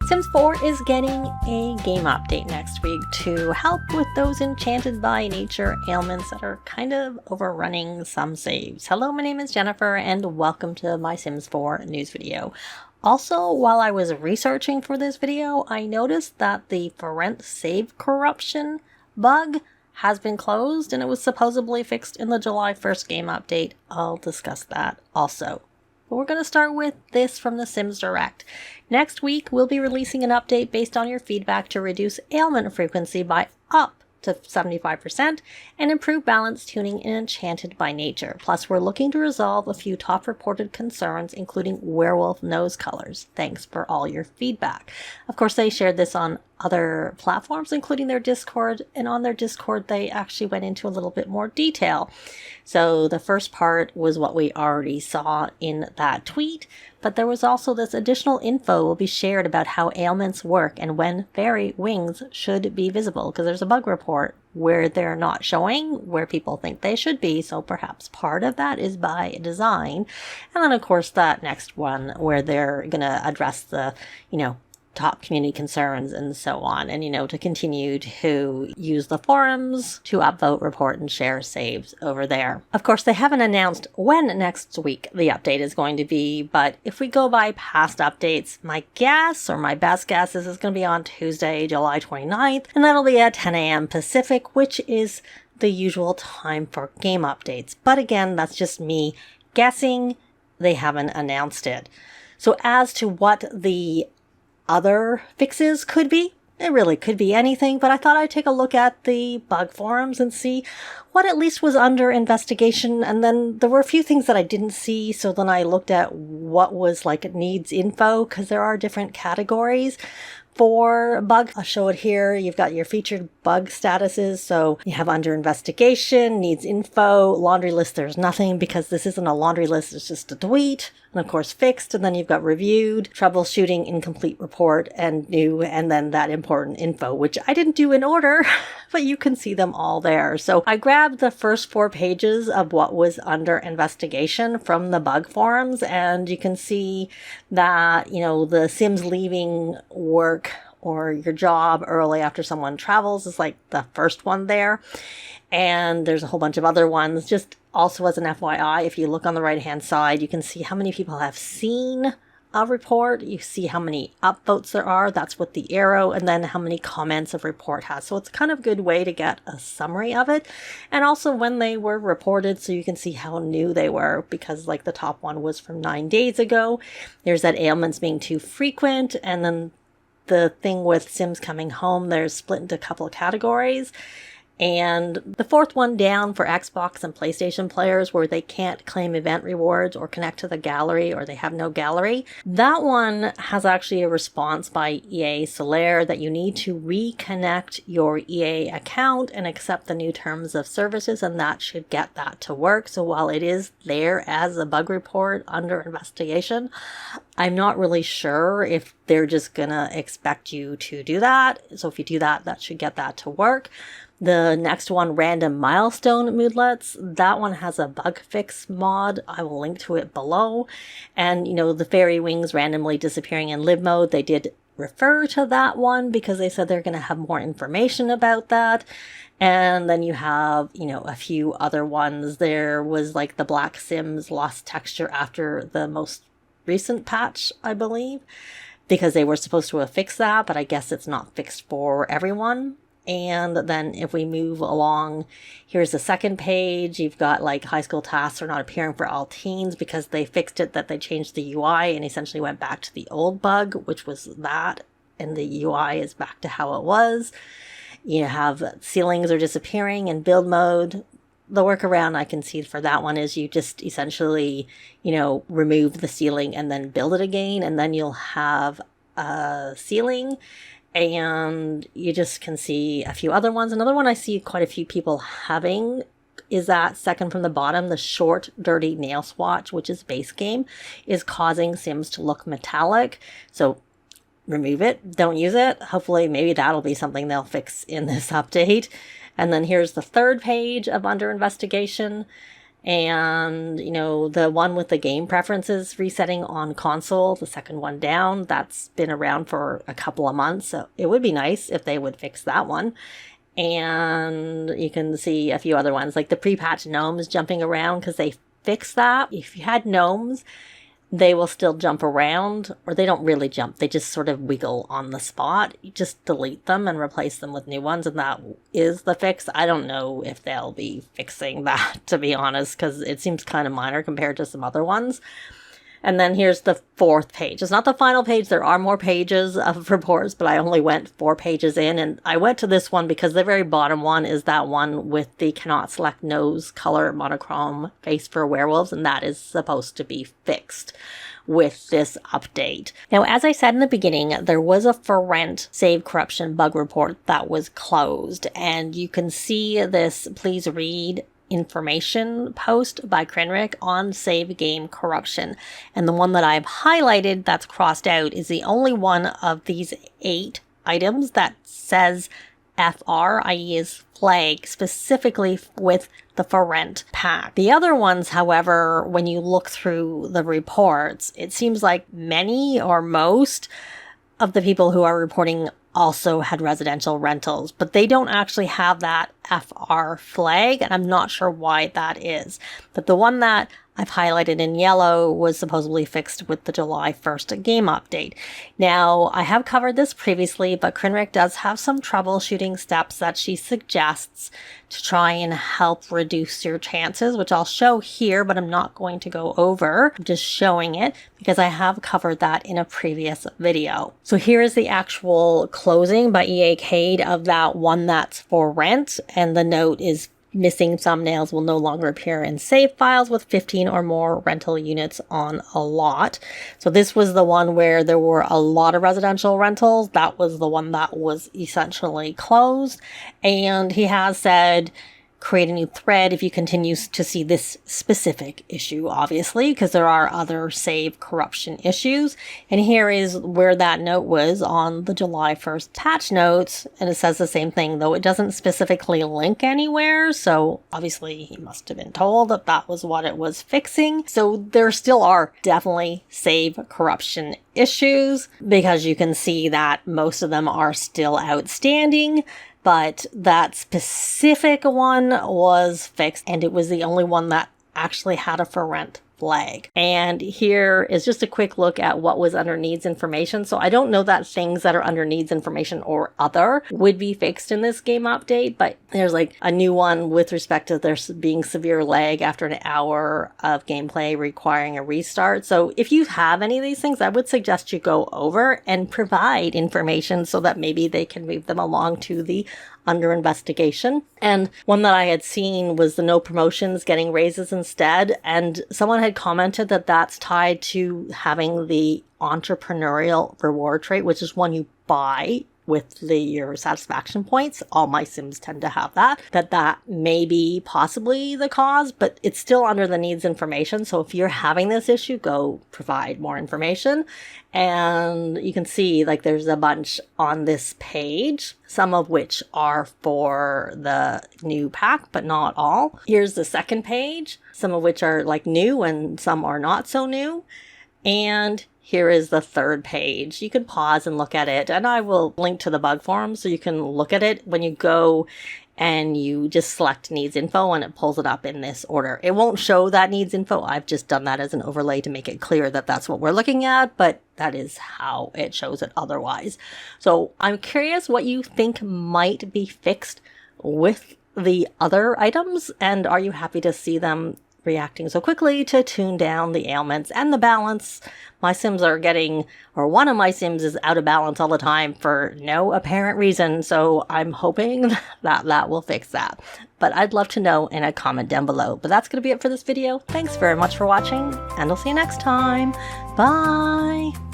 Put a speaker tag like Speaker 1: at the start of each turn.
Speaker 1: Sims 4 is getting a game update next week to help with those enchanted by nature ailments that are kind of overrunning some saves. Hello, my name is Jennifer and welcome to my Sims 4 news video. Also, while I was researching for this video, I noticed that the for rent save corruption bug has been closed and it was supposedly fixed in the July 1st game update. I'll discuss that also. But we're going to start with this from the SimsDirect. Next week, we'll be releasing an update based on your feedback to reduce ailment frequency by up to 75% and improve balance tuning in Enchanted by Nature. Plus, we're looking to resolve a few top reported concerns, including werewolf nose colors. Thanks for all your feedback. Of course, they shared this on other platforms, including their Discord, and on their Discord, they actually went into a little bit more detail. So the first part was what we already saw in that tweet, but there was also this additional info will be shared about how ailments work and when fairy wings should be visible, because there's a bug report where they're not showing where people think they should be, so perhaps part of that is by design. And then of course that next one where they're gonna address the, top community concerns and so on, and to continue to use the forums to upvote, report, and share saves over there. Of course, they haven't announced when next week the update is going to be, but if we go by past updates, my guess, or my best guess, is it's going to be on Tuesday, July 29th, and that'll be at 10 a.m. Pacific, which is the usual time for game updates. But again, that's just me guessing. They haven't announced it. So as to what the other fixes could be, it really could be anything, but I thought I'd take a look at the bug forums and see what at least was under investigation. And then there were a few things that I didn't see, so then I looked at what was like needs info, because there are different categories for bug. I'll show it here. You've got your featured bug statuses. So you have under investigation, needs info, laundry list. There's nothing because this isn't a laundry list. It's just a tweet. And of course fixed. And then you've got reviewed, troubleshooting, incomplete report, and new. And then that important info, which I didn't do in order, but you can see them all there. So I grabbed the first 4 pages of what was under investigation from the bug forums. And you can see that, the Sims leaving work or your job early after someone travels is like the first one there. And there's a whole bunch of other ones. Just also as an FYI, if you look on the right hand side, you can see how many people have seen a report. You see how many upvotes there are. That's with the arrow, and then how many comments a report has. So it's kind of a good way to get a summary of it. And also when they were reported, so you can see how new they were, because like the top one was from 9 days ago. There's that ailments being too frequent, and then the thing with Sims coming home, there's split into a couple of categories. And the 4th one down for Xbox and PlayStation players where they can't claim event rewards or connect to the gallery, or they have no gallery. That one has actually a response by EA Solaire that you need to reconnect your EA account and accept the new terms of services, and that should get that to work. So while it is there as a bug report under investigation, I'm not really sure if they're just gonna expect you to do that. So if you do that, that should get that to work. The next one, random milestone moodlets, that one has a bug fix mod. I will link to it below. And, the fairy wings randomly disappearing in live mode, they did refer to that one because they said they're going to have more information about that. And then you have, a few other ones. There was like the Black Sims lost texture after the most recent patch, I believe, because they were supposed to have fixed that, but I guess it's not fixed for everyone. And then if we move along, here's the second page. You've got like high school tasks are not appearing for all teens because they fixed it, that they changed the UI and essentially went back to the old bug, which was that. And the UI is back to how it was. You have ceilings are disappearing in build mode. The workaround I can see for that one is you just essentially, remove the ceiling and then build it again. And then you'll have a ceiling. And you just can see a few other ones. Another one I see quite a few people having is that second from the bottom, the short, dirty nail swatch, which is base game, is causing Sims to look metallic. So remove it. Don't use it. Hopefully, maybe that'll be something they'll fix in this update. And then here's the 3rd page of under investigation. And, you know, the one with the game preferences resetting on console, the second one down, that's been around for a couple of months. So it would be nice if they would fix that one. And you can see a few other ones, like the pre-patch gnomes jumping around, because they fixed that. If you had gnomes, they will still jump around, or they don't really jump. They just sort of wiggle on the spot. You just delete them and replace them with new ones, and that is the fix. I don't know if they'll be fixing that, to be honest, because it seems kind of minor compared to some other ones. And then here's the fourth page. It's not the final page. There are more pages of reports, but I only went 4 pages in. And I went to this one because the very bottom one is that one with the cannot select nose color monochrome face for werewolves. And that is supposed to be fixed with this update. Now, as I said in the beginning, there was a for rent save corruption bug report that was closed. And you can see this, please read information post by Crinrict on save game corruption. And the one that I've highlighted that's crossed out is the only one of these 8 items that says FR, i.e. is flag, specifically with the for rent pack. The other ones, however, when you look through the reports, it seems like many or most of the people who are reporting also had residential rentals, but they don't actually have that FR flag, and I'm not sure why that is. But the one that I've highlighted in yellow was supposedly fixed with the July 1st game update. Now, I have covered this previously, but Crinrict does have some troubleshooting steps that she suggests to try and help reduce your chances, which I'll show here, but I'm not going to go over. I'm just showing it because I have covered that in a previous video. So here is the actual closing by EA Cade of that one that's for rent, and the note is missing thumbnails will no longer appear in save files with 15 or more rental units on a lot. So this was the one where there were a lot of residential rentals. That was the one that was essentially closed. And he has said, create a new thread if you continue to see this specific issue, obviously, because there are other save corruption issues. And here is where that note was on the July 1st patch notes. And it says the same thing, though it doesn't specifically link anywhere. So obviously he must have been told that that was what it was fixing. So there still are definitely save corruption issues, because you can see that most of them are still outstanding. But that specific one was fixed, and it was the only one that actually had a for rent flag. And here is just a quick look at what was under needs information. So I don't know that things that are under needs information or other would be fixed in this game update, but there's like a new one with respect to there being severe lag after an hour of gameplay requiring a restart. So if you have any of these things, I would suggest you go over and provide information so that maybe they can move them along to the under investigation. And one that I had seen was the no promotions getting raises instead. And someone had commented that that's tied to having the entrepreneurial reward trait, which is one you buy with your satisfaction points. All my Sims tend to have that may be possibly the cause, but it's still under the needs information. So if you're having this issue, go provide more information. And you can see like there's a bunch on this page, some of which are for the new pack, but not all. Here's the second page, some of which are like new and some are not so new. And here is the third page. You can pause and look at it, and I will link to the bug forum so you can look at it when you go and you just select needs info and it pulls it up in this order. It won't show that needs info. I've just done that as an overlay to make it clear that that's what we're looking at, but that is how it shows it otherwise. So I'm curious what you think might be fixed with the other items, and are you happy to see them reacting so quickly to tune down the ailments and the balance? My Sims are getting, or one of my Sims is out of balance all the time for no apparent reason, so I'm hoping that will fix that. But I'd love to know in a comment down below. But that's going to be it for this video. Thanks very much for watching, and I'll see you next time. Bye!